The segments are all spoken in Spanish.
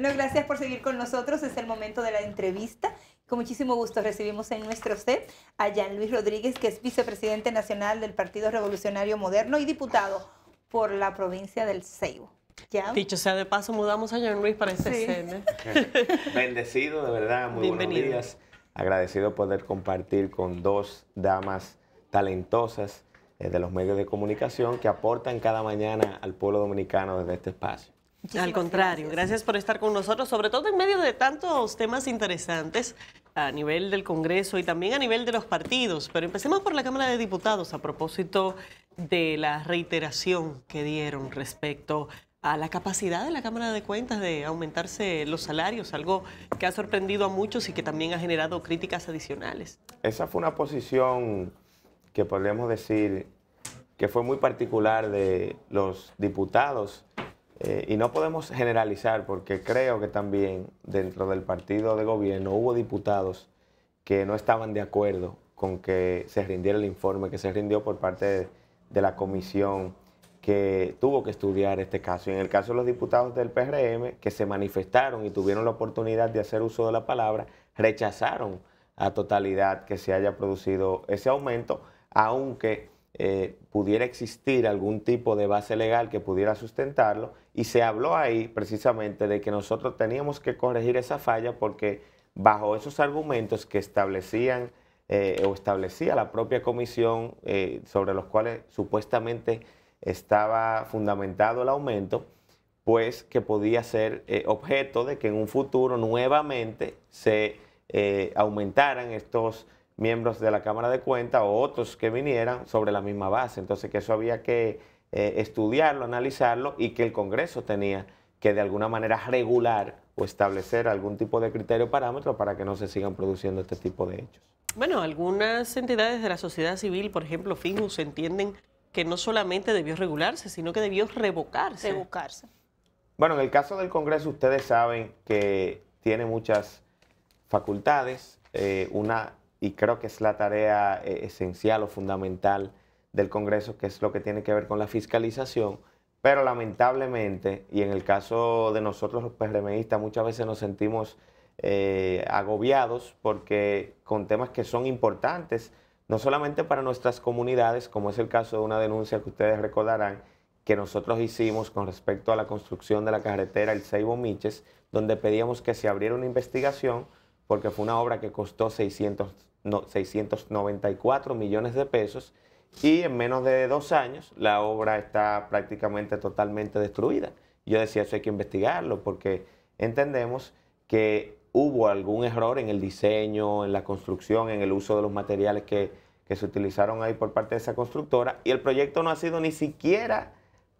Bueno, gracias por seguir con nosotros. Es el momento de la entrevista. Con muchísimo gusto recibimos en nuestro set a Jean Luis Rodríguez, que es vicepresidente nacional del Partido Revolucionario Moderno y diputado por la provincia del Ceibo. ¿Ya? Dicho sea de paso, mudamos a Jean Luis para esta escena. Bendecido, de verdad, muy Bienvenido. buenos días. Agradecido poder compartir con dos damas talentosas de los medios de comunicación que aportan cada mañana al pueblo dominicano desde este espacio. Al contrario, gracias por estar con nosotros, sobre todo en medio de tantos temas interesantes a nivel del Congreso y también a nivel de los partidos. Pero empecemos por la Cámara de Diputados a propósito de la reiteración que dieron respecto a la capacidad de la Cámara de Cuentas de aumentarse los salarios, algo que ha sorprendido a muchos y que también ha generado críticas adicionales. Esa fue una posición que podríamos decir que fue muy particular de los diputados. Y no podemos generalizar porque creo que también dentro del partido de gobierno hubo diputados que no estaban de acuerdo con que se rindiera el informe que se rindió por parte de la comisión que tuvo que estudiar este caso. Y en el caso de los diputados del PRM que se manifestaron y tuvieron la oportunidad de hacer uso de la palabra, rechazaron a totalidad que se haya producido ese aumento, aunque pudiera existir algún tipo de base legal que pudiera sustentarlo, y se habló ahí precisamente de que nosotros teníamos que corregir esa falla porque bajo esos argumentos que establecían o establecía la propia comisión sobre los cuales supuestamente estaba fundamentado el aumento, pues que podía ser objeto de que en un futuro nuevamente se aumentaran estos miembros de la Cámara de Cuentas o otros que vinieran sobre la misma base. Entonces que eso había que estudiarlo, analizarlo, y que el Congreso tenía que de alguna manera regular o establecer algún tipo de criterio parámetro para que no se sigan produciendo este tipo de hechos. Bueno, algunas entidades de la sociedad civil, por ejemplo, FINUS, entienden que no solamente debió regularse, sino que debió revocarse. Bueno, en el caso del Congreso, ustedes saben que tiene muchas facultades, y creo que es la tarea esencial o fundamental del Congreso, que es lo que tiene que ver con la fiscalización, pero lamentablemente, y en el caso de nosotros los PRMistas, muchas veces nos sentimos agobiados porque con temas que son importantes, no solamente para nuestras comunidades, como es el caso de una denuncia que ustedes recordarán, que nosotros hicimos con respecto a la construcción de la carretera El Ceibo-Miches, donde pedíamos que se abriera una investigación porque fue una obra que costó 694 millones de pesos y en menos de 2 años la obra está prácticamente totalmente destruida. Yo decía, eso hay que investigarlo porque entendemos que hubo algún error en el diseño, en la construcción, en el uso de los materiales que se utilizaron ahí por parte de esa constructora, y el proyecto no ha sido ni siquiera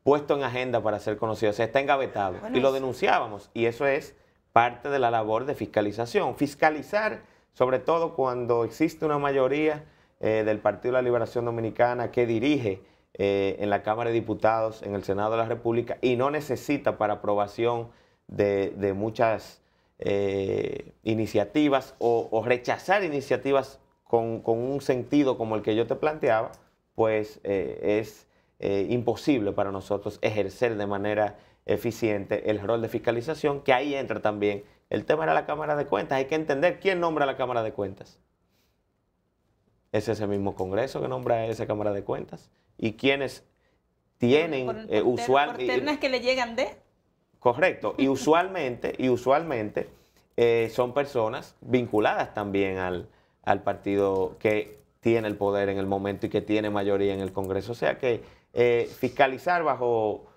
puesto en agenda para ser conocido, o sea, está engavetado. Bueno, y lo denunciábamos, y eso es parte de la labor de fiscalización. Fiscalizar, sobre todo cuando existe una mayoría del Partido de la Liberación Dominicana que dirige en la Cámara de Diputados, en el Senado de la República, y no necesita para aprobación de muchas iniciativas o rechazar iniciativas con un sentido como el que yo te planteaba, pues es imposible para nosotros ejercer de manera eficiente el rol de fiscalización, que ahí entra también el tema de la Cámara de Cuentas. Hay que entender quién nombra la Cámara de Cuentas. Es ese mismo Congreso que nombra esa Cámara de Cuentas. Y quienes tienen usualmente... Por ternas que le llegan de... Correcto. Y usualmente son personas vinculadas también al partido que tiene el poder en el momento y que tiene mayoría en el Congreso. O sea que fiscalizar bajo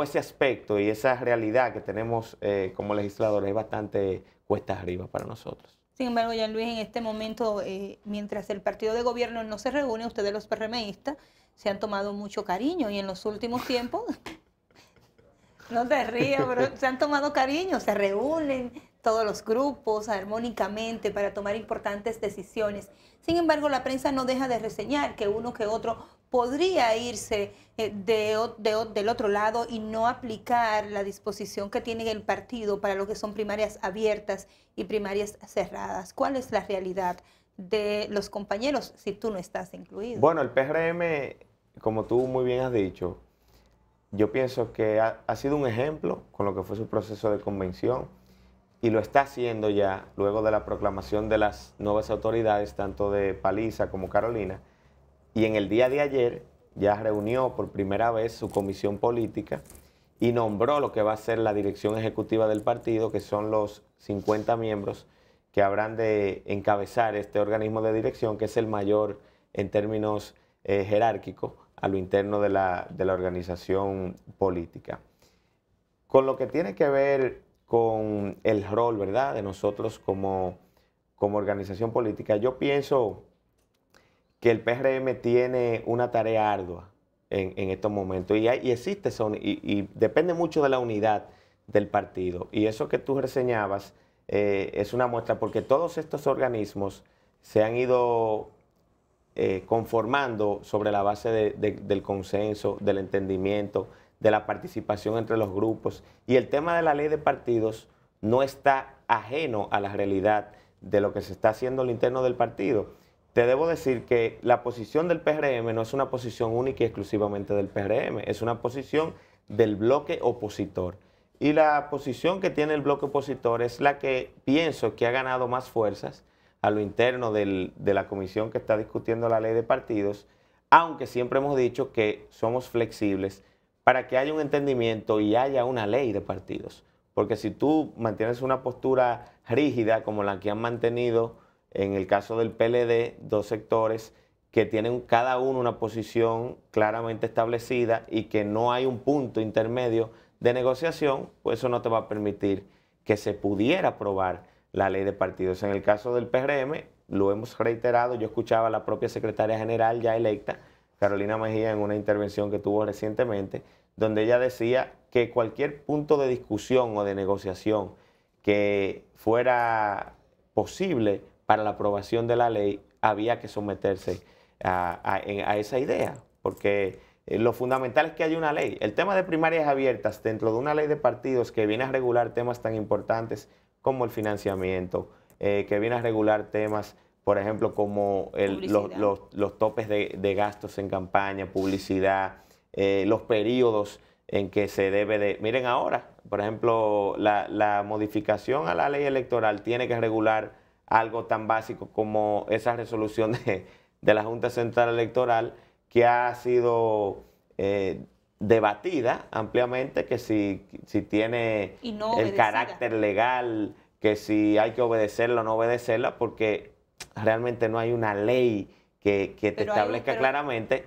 ese aspecto y esa realidad que tenemos como legisladores es bastante cuesta arriba para nosotros. Sin embargo, Jean Luis, en este momento, mientras el partido de gobierno no se reúne, ustedes los PRMistas se han tomado mucho cariño, y en los últimos tiempos, no te rías, pero se han tomado cariño, se reúnen todos los grupos armónicamente para tomar importantes decisiones. Sin embargo, la prensa no deja de reseñar que uno que otro podría irse del otro lado y no aplicar la disposición que tiene el partido para lo que son primarias abiertas y primarias cerradas. ¿Cuál es la realidad de los compañeros si tú no estás incluido? Bueno, el PRM, como tú muy bien has dicho, yo pienso que ha sido un ejemplo con lo que fue su proceso de convención. y lo está haciendo ya luego de la proclamación de las nuevas autoridades, tanto de Paliza como Carolina, y en el día de ayer ya reunió por primera vez su comisión política y nombró lo que va a ser la dirección ejecutiva del partido, que son los 50 miembros que habrán de encabezar este organismo de dirección, que es el mayor en términos jerárquicos a lo interno de la organización política. Con lo que tiene que ver con el rol, ¿verdad?, de nosotros como organización política, yo pienso que el PRM tiene una tarea ardua en estos momentos y existe eso, y depende mucho de la unidad del partido. Y eso que tú reseñabas es una muestra, porque todos estos organismos se han ido conformando sobre la base del consenso, del entendimiento, de la participación entre los grupos. Y el tema de la ley de partidos no está ajeno a la realidad de lo que se está haciendo al interno del partido. Te debo decir que la posición del PRM no es una posición única y exclusivamente del PRM, es una posición del bloque opositor. Y la posición que tiene el bloque opositor es la que pienso que ha ganado más fuerzas a lo interno de la comisión que está discutiendo la ley de partidos, aunque siempre hemos dicho que somos flexibles para que haya un entendimiento y haya una ley de partidos. Porque si tú mantienes una postura rígida como la que han mantenido en el caso del PLD, dos sectores que tienen cada uno una posición claramente establecida y que no hay un punto intermedio de negociación, pues eso no te va a permitir que se pudiera aprobar la ley de partidos. En el caso del PRM, lo hemos reiterado, yo escuchaba a la propia secretaria general ya electa, Carolina Mejía, en una intervención que tuvo recientemente, donde ella decía que cualquier punto de discusión o de negociación que fuera posible para la aprobación de la ley, había que someterse a esa idea, porque lo fundamental es que haya una ley. El tema de primarias abiertas dentro de una ley de partidos que viene a regular temas tan importantes como el financiamiento, que viene a regular temas, por ejemplo, como los topes de gastos en campaña, publicidad, los periodos en que se debe de... Miren ahora, por ejemplo, la modificación a la ley electoral tiene que regular algo tan básico como esa resolución de la Junta Central Electoral que ha sido debatida ampliamente, que si tiene el carácter legal, que si hay que obedecerla o no obedecerla, porque realmente no hay una ley que te establezca claramente.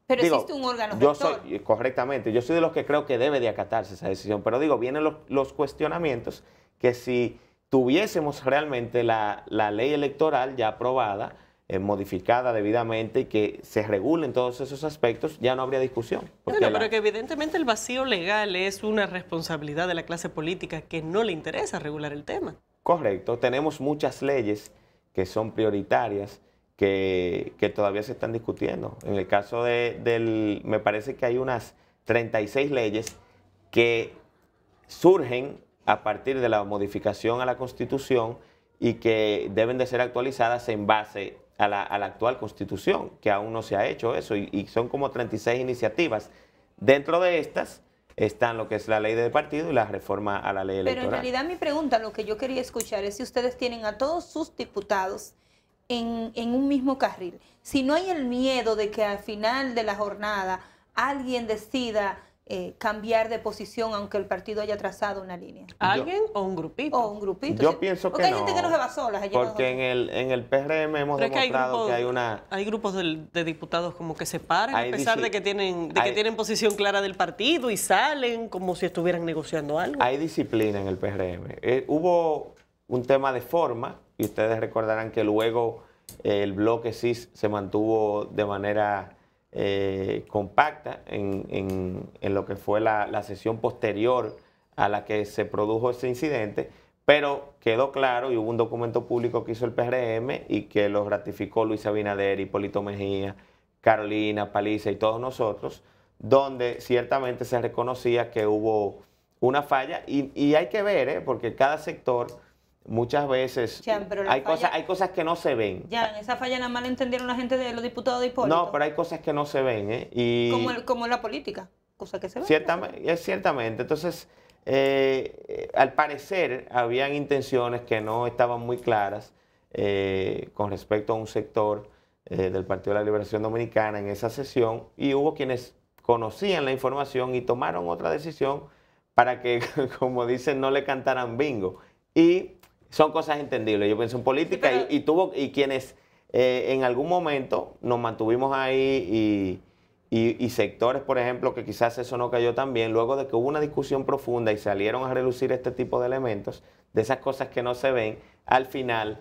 Pero existe un órgano rector. Correctamente, yo soy de los que creo que debe de acatarse esa decisión, pero digo, vienen los cuestionamientos que si tuviésemos realmente la ley electoral ya aprobada, modificada debidamente y que se regulen todos esos aspectos, ya no habría discusión. Bueno, pero que evidentemente el vacío legal es una responsabilidad de la clase política que no le interesa regular el tema. Correcto, tenemos muchas leyes que son prioritarias, que todavía se están discutiendo. En el caso me parece que hay unas 36 leyes que surgen a partir de la modificación a la Constitución y que deben de ser actualizadas en base a la actual Constitución, que aún no se ha hecho eso, y son como 36 iniciativas. Dentro de estas están lo que es la ley de partido y la reforma a la ley electoral. Pero en realidad mi pregunta, lo que yo quería escuchar es si ustedes tienen a todos sus diputados en un mismo carril. Si no hay el miedo de que al final de la jornada alguien decida cambiar de posición aunque el partido haya trazado una línea. ¿Alguien o un grupito? O un grupito. Yo pienso que no. Porque hay gente que no se va sola. Porque en el PRM hemos demostrado que hay una... Hay grupos de diputados como que se paran a pesar de que tienen posición clara del partido y salen como si estuvieran negociando algo. Hay disciplina en el PRM. Hubo un tema de forma y ustedes recordarán que luego el bloque CIS se mantuvo de manera compacta en lo que fue la sesión posterior a la que se produjo ese incidente, pero quedó claro y hubo un documento público que hizo el PRM y que lo ratificó Luis Abinader, Hipólito Mejía, Carolina, Paliza y todos nosotros, donde ciertamente se reconocía que hubo una falla y hay que ver, porque cada sector muchas veces hay cosas que no se ven. Ya, en esa falla nada más la entendieron la gente de los diputados de Hipólito. No, pero hay cosas que no se ven. Como en la política, cosas que se ven. Ciertamente. Entonces, al parecer habían intenciones que no estaban muy claras con respecto a un sector del Partido de la Liberación Dominicana en esa sesión, y hubo quienes conocían la información y tomaron otra decisión para que, como dicen, no le cantaran bingo. Y son cosas entendibles. Yo pienso en política, sí, y quienes en algún momento nos mantuvimos ahí y sectores, por ejemplo, que quizás eso no cayó tan bien, luego de que hubo una discusión profunda y salieron a relucir este tipo de elementos, de esas cosas que no se ven, al final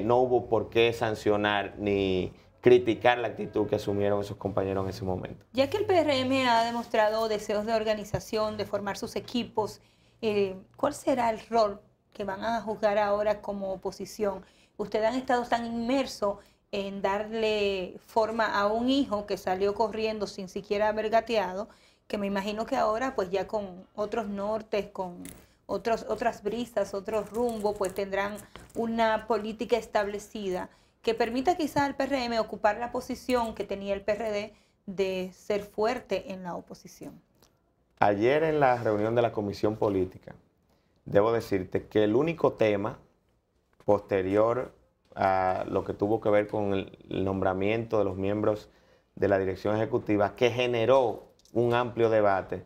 no hubo por qué sancionar ni criticar la actitud que asumieron esos compañeros en ese momento. Ya que el PRM ha demostrado deseos de organización, de formar sus equipos, ¿cuál será el rol que van a jugar ahora como oposición? Ustedes han estado tan inmersos en darle forma a un hijo que salió corriendo sin siquiera haber gateado, que me imagino que ahora, pues ya con otros nortes, con otras brisas, otros rumbos, pues tendrán una política establecida que permita quizás al PRM ocupar la posición que tenía el PRD de ser fuerte en la oposición. Ayer en la reunión de la Comisión Política, debo decirte que el único tema posterior a lo que tuvo que ver con el nombramiento de los miembros de la dirección ejecutiva, que generó un amplio debate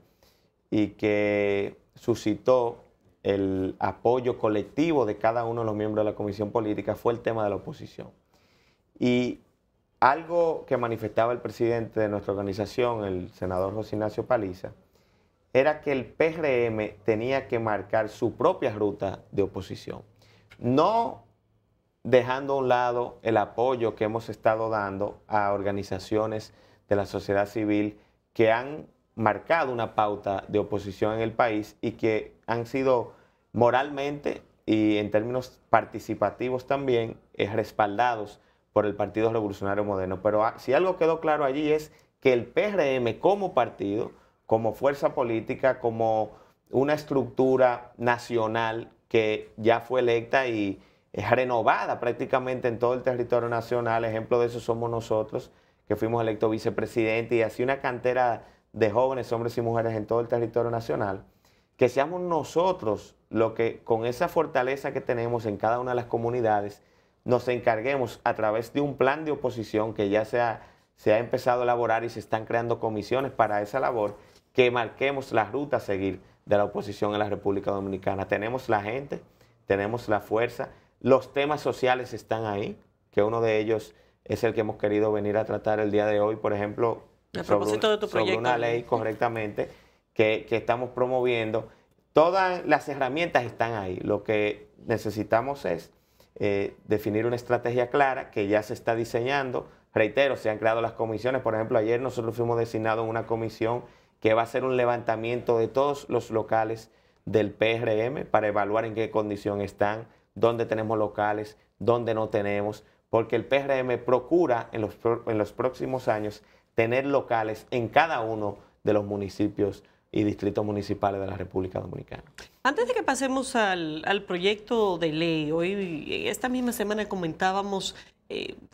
y que suscitó el apoyo colectivo de cada uno de los miembros de la Comisión Política, fue el tema de la oposición. Y algo que manifestaba el presidente de nuestra organización, el senador José Ignacio Paliza, era que el PRM tenía que marcar su propia ruta de oposición. No dejando a un lado el apoyo que hemos estado dando a organizaciones de la sociedad civil que han marcado una pauta de oposición en el país y que han sido moralmente y en términos participativos también respaldados por el Partido Revolucionario Moderno. Pero si algo quedó claro allí es que el PRM como partido, como fuerza política, como una estructura nacional que ya fue electa y es renovada prácticamente en todo el territorio nacional, ejemplo de eso somos nosotros, que fuimos electos vicepresidente, y así una cantera de jóvenes, hombres y mujeres en todo el territorio nacional, que seamos nosotros los que con esa fortaleza que tenemos en cada una de las comunidades, nos encarguemos a través de un plan de oposición que ya se ha empezado a elaborar y se están creando comisiones para esa labor, que marquemos la ruta a seguir de la oposición en la República Dominicana. Tenemos la gente, tenemos la fuerza, los temas sociales están ahí, que uno de ellos es el que hemos querido venir a tratar el día de hoy, por ejemplo, a propósito de tu proyecto, sobre una ley correctamente que estamos promoviendo. Todas las herramientas están ahí. Lo que necesitamos es definir una estrategia clara que ya se está diseñando. Reitero, se han creado las comisiones. Por ejemplo, ayer nosotros fuimos designados en una comisión que va a hacer un levantamiento de todos los locales del PRM para evaluar en qué condición están, dónde tenemos locales, dónde no tenemos, porque el PRM procura en los próximos años tener locales en cada uno de los municipios y distritos municipales de la República Dominicana. Antes de que pasemos al proyecto de ley, hoy, esta misma semana comentábamos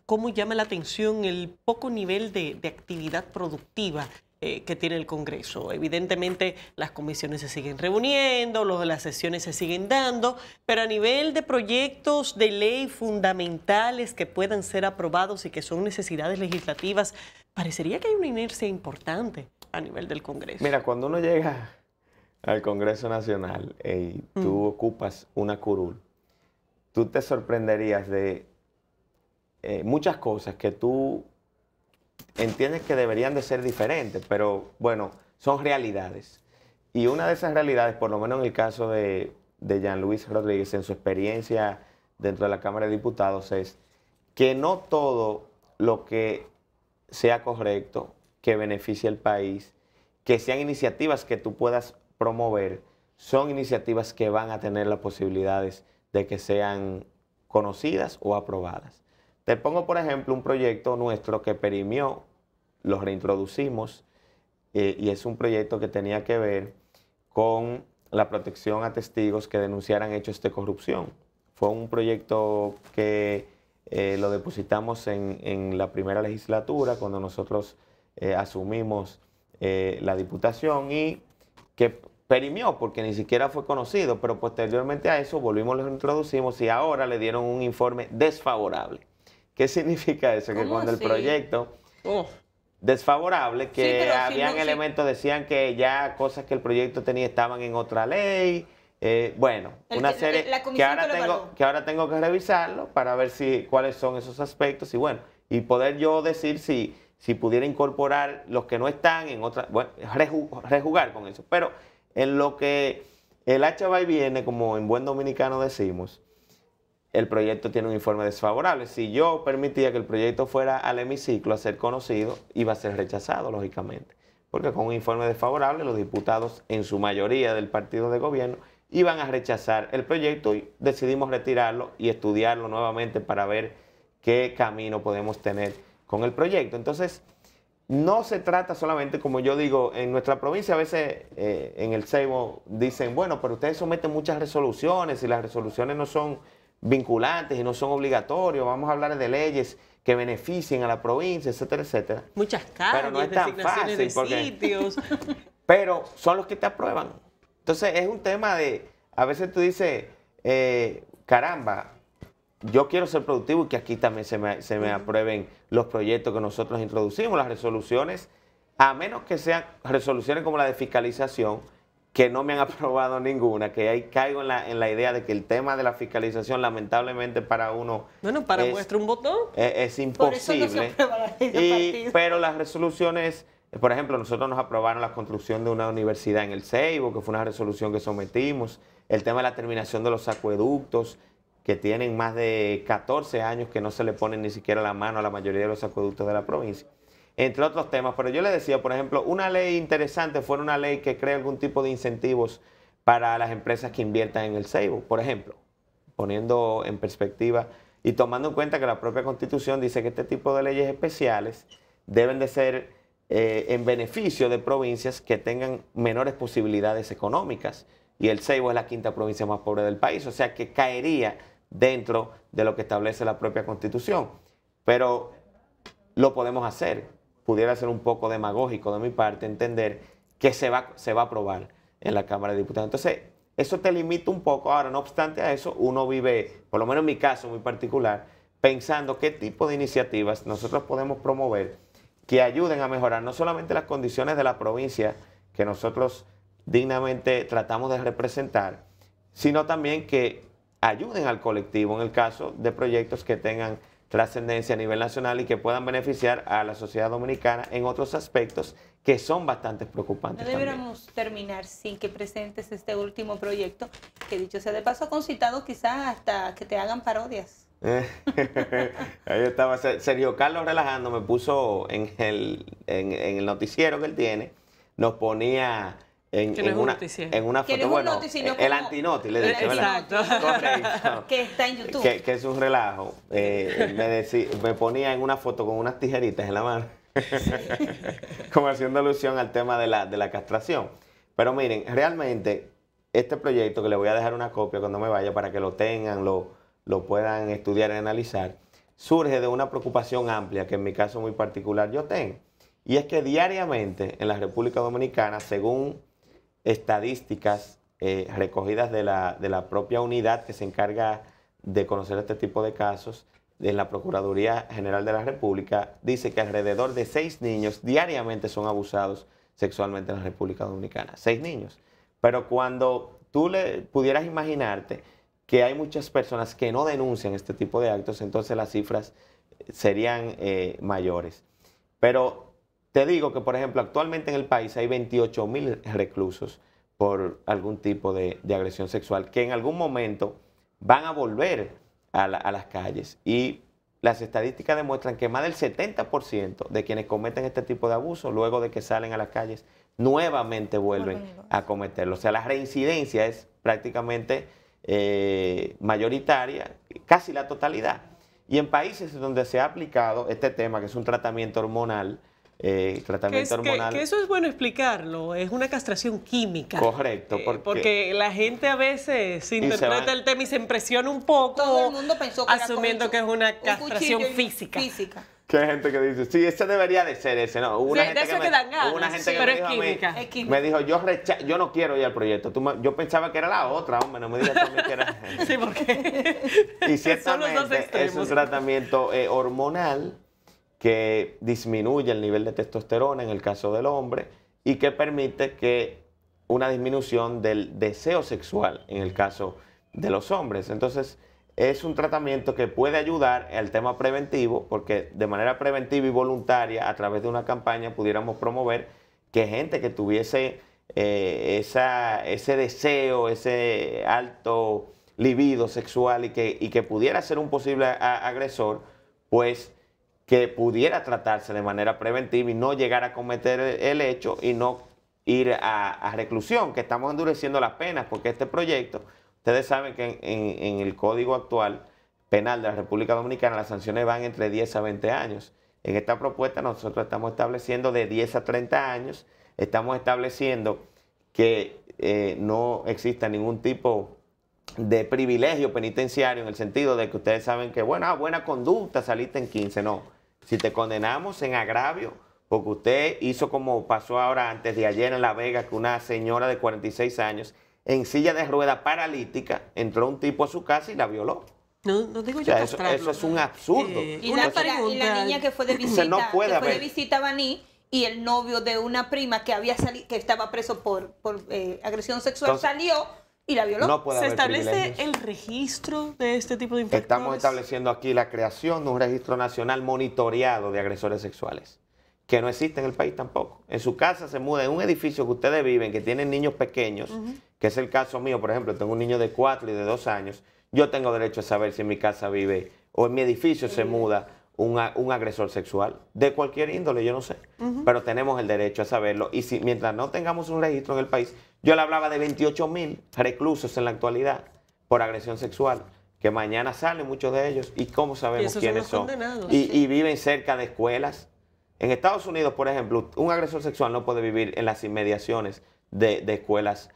cómo llama la atención el poco nivel de actividad productiva que tiene el Congreso. Evidentemente las comisiones se siguen reuniendo, las sesiones se siguen dando, pero a nivel de proyectos de ley fundamentales que puedan ser aprobados y que son necesidades legislativas, parecería que hay una inercia importante a nivel del Congreso. Mira, cuando uno llega al Congreso Nacional y tú ocupas una curul, tú te sorprenderías de muchas cosas que tú entiendes que deberían de ser diferentes, pero bueno, son realidades. Y una de esas realidades, por lo menos en el caso de Jean Luis Rodríguez, en su experiencia dentro de la Cámara de Diputados, es que no todo lo que sea correcto, que beneficie al país, que sean iniciativas que tú puedas promover, son iniciativas que van a tener las posibilidades de que sean conocidas o aprobadas. Te pongo, por ejemplo, un proyecto nuestro que perimió, lo reintroducimos, y es un proyecto que tenía que ver con la protección a testigos que denunciaran hechos de corrupción. Fue un proyecto que lo depositamos en la primera legislatura, cuando nosotros asumimos la diputación, y que perimió porque ni siquiera fue conocido, pero posteriormente a eso volvimos, lo introducimos y ahora le dieron un informe desfavorable. ¿Qué significa eso? Que cuando el proyecto desfavorable, que habían elementos, decían que ya cosas que el proyecto tenía estaban en otra ley, bueno, una serie que ahora tengo que revisarlo para ver cuáles son esos aspectos y bueno, y poder yo decir si pudiera incorporar los que no están en otra, bueno, rejugar con eso. Pero en lo que el hacha va y viene, como en buen dominicano decimos, el proyecto tiene un informe desfavorable. Si yo permitía que el proyecto fuera al hemiciclo a ser conocido, iba a ser rechazado, lógicamente. Porque con un informe desfavorable, los diputados, en su mayoría del partido de gobierno, iban a rechazar el proyecto y decidimos retirarlo y estudiarlo nuevamente para ver qué camino podemos tener con el proyecto. Entonces, no se trata solamente, como yo digo, en nuestra provincia a veces en el Ceibo dicen, bueno, pero ustedes someten muchas resoluciones y las resoluciones no son vinculantes y no son obligatorios, vamos a hablar de leyes que beneficien a la provincia, etcétera, etcétera. Muchas calles, pero no es tan fácil de sitios. Pero son los que te aprueban. Entonces es un tema de, a veces tú dices, caramba, yo quiero ser productivo y que aquí también se me aprueben los proyectos que nosotros introducimos, las resoluciones, a menos que sean resoluciones como la de fiscalización, que no me han aprobado ninguna, que ahí caigo en la idea de que el tema de la fiscalización, lamentablemente para uno... Bueno, para muestra un botón. Es imposible. Por eso no se aprueba la ley de partido. Pero las resoluciones, por ejemplo, nosotros nos aprobaron la construcción de una universidad en el Ceibo, que fue una resolución que sometimos, el tema de la terminación de los acueductos, que tienen más de 14 años que no se le ponen ni siquiera la mano a la mayoría de los acueductos de la provincia, entre otros temas. Pero yo le decía, por ejemplo, una ley interesante fuera una ley que crea algún tipo de incentivos para las empresas que inviertan en el Ceibo, por ejemplo, poniendo en perspectiva y tomando en cuenta que la propia Constitución dice que este tipo de leyes especiales deben de ser en beneficio de provincias que tengan menores posibilidades económicas. Y el Ceibo es la quinta provincia más pobre del país, o sea que caería dentro de lo que establece la propia Constitución. Pero lo podemos hacer. Pudiera ser un poco demagógico de mi parte entender que se va a aprobar en la Cámara de Diputados. Entonces, eso te limita un poco. Ahora, no obstante a eso, uno vive, por lo menos en mi caso muy particular, pensando qué tipo de iniciativas nosotros podemos promover que ayuden a mejorar no solamente las condiciones de la provincia que nosotros dignamente tratamos de representar, sino también que ayuden al colectivo en el caso de proyectos que tengan trascendencia a nivel nacional y que puedan beneficiar a la sociedad dominicana en otros aspectos que son bastante preocupantes. No deberíamos terminar sin que presentes este último proyecto, que dicho sea de paso, ha concitado quizás hasta que te hagan parodias. Ahí estaba Sergio Carlos relajando, me puso en el noticiero que él tiene, nos ponía en una foto, bueno, el antinoti, le decía, exacto, correcto, que está en YouTube, que es un relajo, me ponía en una foto con unas tijeritas en la mano, como haciendo alusión al tema de la castración. Pero miren, realmente este proyecto, que le voy a dejar una copia cuando me vaya para que lo tengan, lo puedan estudiar y analizar, surge de una preocupación amplia que en mi caso muy particular yo tengo. Y es que diariamente en la República Dominicana, según estadísticas recogidas de la propia unidad que se encarga de conocer este tipo de casos, en la Procuraduría General de la República, dice que alrededor de 6 niños diariamente son abusados sexualmente en la República Dominicana. 6 niños. Pero cuando tú pudieras imaginarte que hay muchas personas que no denuncian este tipo de actos, entonces las cifras serían mayores. Pero te digo que, por ejemplo, actualmente en el país hay 28.000 reclusos por algún tipo de agresión sexual que en algún momento van a volver a las calles. Y las estadísticas demuestran que más del 70% de quienes cometen este tipo de abuso, luego de que salen a las calles, nuevamente vuelven a cometerlo. O sea, la reincidencia es prácticamente mayoritaria, casi la totalidad. Y en países donde se ha aplicado este tema, que es un tratamiento hormonal, que eso es bueno explicarlo, es una castración química. Correcto. Porque la gente a veces interpreta el tema y se impresiona un poco. Todo el mundo pensó que asumiendo que es una castración física. Que hay gente que dice, sí, ese debería de ser ese. No, hubo una Sí, gente de eso que que dan ganas, hubo una gente sí, que pero me es dijo a mí, química. Es química. me dijo, yo no quiero ir al proyecto. Yo pensaba que era la otra, hombre, no me digas también que era. Sí, porque Y son los dos ciertamente es extremos. un tratamiento hormonal que disminuye el nivel de testosterona en el caso del hombre y que permite que una disminución del deseo sexual en el caso de los hombres. Entonces, es un tratamiento que puede ayudar al tema preventivo, porque de manera preventiva y voluntaria, a través de una campaña, pudiéramos promover que gente que tuviese ese deseo, ese alto libido sexual y que pudiera ser un posible agresor, pues que pudiera tratarse de manera preventiva y no llegar a cometer el hecho y no ir a reclusión, que estamos endureciendo las penas, porque este proyecto, ustedes saben que en el Código actual penal de la República Dominicana las sanciones van entre 10 a 20 años. En esta propuesta nosotros estamos estableciendo de 10 a 30 años, estamos estableciendo que no exista ningún tipo de privilegio penitenciario en el sentido de que ustedes saben que, bueno, buena conducta, saliste en 15, no. Si te condenamos en agravio, porque usted hizo como pasó ahora antes de ayer en La Vega, que una señora de 46 años, en silla de rueda paralítica, entró un tipo a su casa y la violó. No digo O yo sea, castrarlo. eso es un absurdo. Y Una la pregunta. niña que fue de Entonces, visita, no puede que fue de haber. visita a Baní, y el novio de una prima que había salido, que estaba preso por agresión sexual, Entonces, salió y la violó. No puede ¿Se haber establece privilegios. el registro de este tipo de infractores? Estamos estableciendo aquí la creación de un registro nacional monitoreado de agresores sexuales, que no existe en el país tampoco. En su casa se muda, en un edificio que ustedes viven, que tienen niños pequeños, que es el caso mío, por ejemplo, tengo un niño de 4 y de 2 años, yo tengo derecho a saber si en mi casa vive o en mi edificio se muda un agresor sexual, de cualquier índole, yo no sé, pero tenemos el derecho a saberlo. Y si mientras no tengamos un registro en el país, yo le hablaba de 28.000 reclusos en la actualidad por agresión sexual, que mañana salen muchos de ellos, y cómo Y sabemos esos son quiénes los son. condenados, Y viven cerca de escuelas. En Estados Unidos, por ejemplo, un agresor sexual no puede vivir en las inmediaciones de escuelas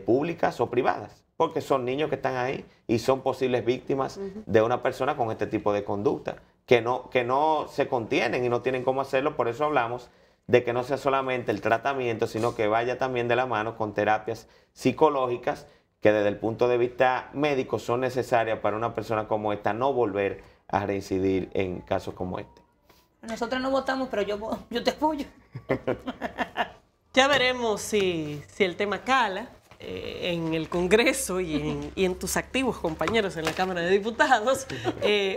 públicas o privadas, porque son niños que están ahí y son posibles víctimas de una persona con este tipo de conducta, que no se contienen y no tienen cómo hacerlo. Por eso hablamos de que no sea solamente el tratamiento, sino que vaya también de la mano con terapias psicológicas que desde el punto de vista médico son necesarias para una persona como esta no volver a reincidir en casos como este. Nosotros no votamos, pero yo te apoyo. Ya veremos si el tema cala en el Congreso y en tus activos compañeros en la Cámara de Diputados.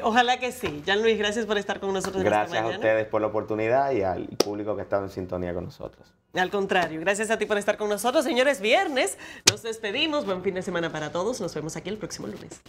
Ojalá que sí. Jean-Luis, gracias por estar con nosotros esta Gracias mañana. a ustedes por la oportunidad y al público que ha estado en sintonía con nosotros. Al contrario, gracias a ti por estar con nosotros. Señores, viernes, nos despedimos. Buen fin de semana para todos. Nos vemos aquí el próximo lunes.